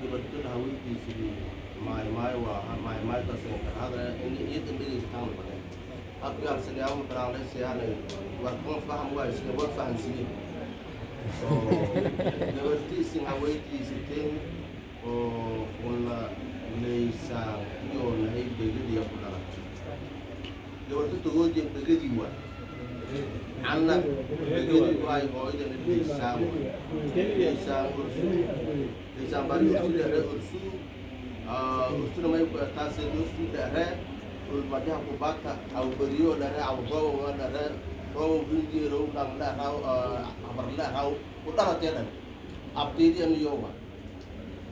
يبدل هويتي في ماي تصنيف هذا إن يد اللي يستعمل بدل أبي أرسل يوم برا ليس يعني وركون فهم وايش ورفهم سنين يبدل سين هويتي ستين ولا ليس يوم هاي بيجي يقول يبدل تقول جم بيجي واحد عنا بيجي واحد وايد اللي يسام يسام باريس اللي رأسه usul mai tase usul dare ulmaja ko bata au beriyo dare au bawo dare bawo bingi ro dang la rau abarla rau utara tiada abdi dia niyowa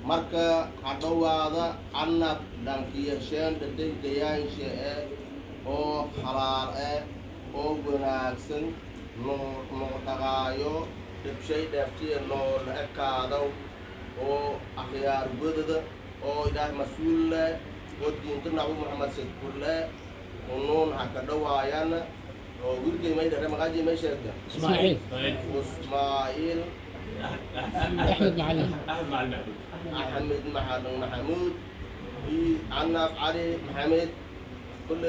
marka adawada anak dang kia shen de gayan she o halal o gunaksen no tagayo de shay defti no ekado o akhyar budada oo ilaah mas-uul leh oo diinta nabi maxamed sidkur leh oo nuun ha ka dhawaayaan oo wiilkay may dhare maqaaji may sheegta إسماعيل أحمد معلم أحمد محمود عناف علي محمد كل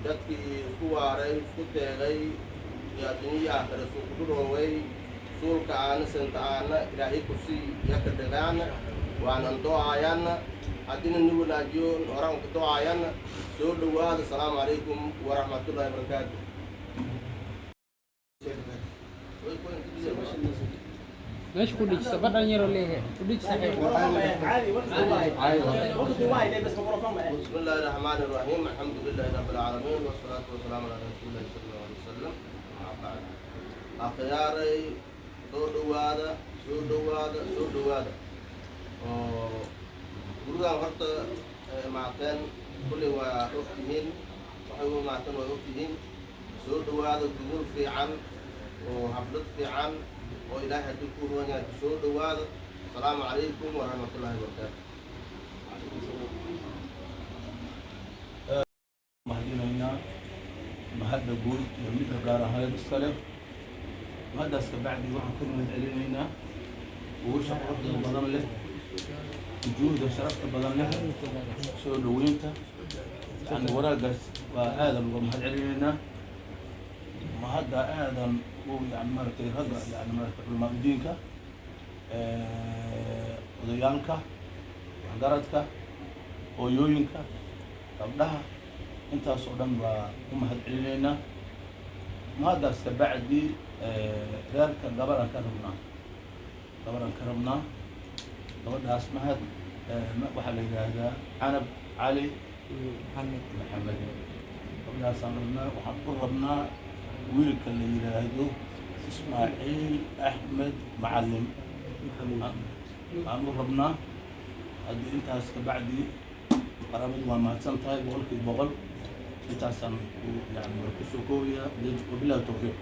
dadkii isku waaray isku deeqay yaa duniya aakhira suu ku dhooway suulka aana santa aana ilaahay kusii yaka dhagaana waanan do'aayana haddina nigu laajiyo horaan ku do'aayana soo dhowaada asalaamu calaykum waraxmatullaahi wabarakaatu ماشي كل شيء بدنا نيرو ليه كل شيء صحيح بسم الله الرحمن الرحيم الحمد لله رب العالمين والصلاة والسلام على رسول الله صلى الله عليه وسلم أخياري soo dhowaada oo gurigaan horta maateen kulley waa ogtihiin waxay u maateen waa ogtihiin soo dhowaada gubur fiican oo xaflad fiican oo ilaahay haddii ku ruwan yahay soo dhowaada asalaamu calaykum waraxmatullaahi wabarakaatu mahadinaynaa mahadda guud iyo midda gaar ahaan iska leh mahaddaas kabacdi waxaan ka mahad celinaynaa uusha quruxda badan leh wujuuhda sharafta badan leh soo dhoweynta yani waraagaas waa aadan uga mahad celinaynaa mahadda aadan u yani maaragtay ragga yani maaragtay culmaa diinka odayaalka waxgaradka hooyooyinka gabdhaha intaas oo dhan baa u mahad celinaynaa mahaddaas kabacdi reerka gabadhan ka rabnaa gabadhaas mahad waxaa la yidhaahdaa canab cali maxamed gabadhaasaan rabnaa waxaan ku rabnaa wiilka la yidhaahdo ismaaciil axmed macallim aan u rabnaa haddii intaas kabacdi qarabadu waa mahadsan tahay boqolkiiba boqol intaasaan yani kusoo koobayaa wabillahi tawfiiq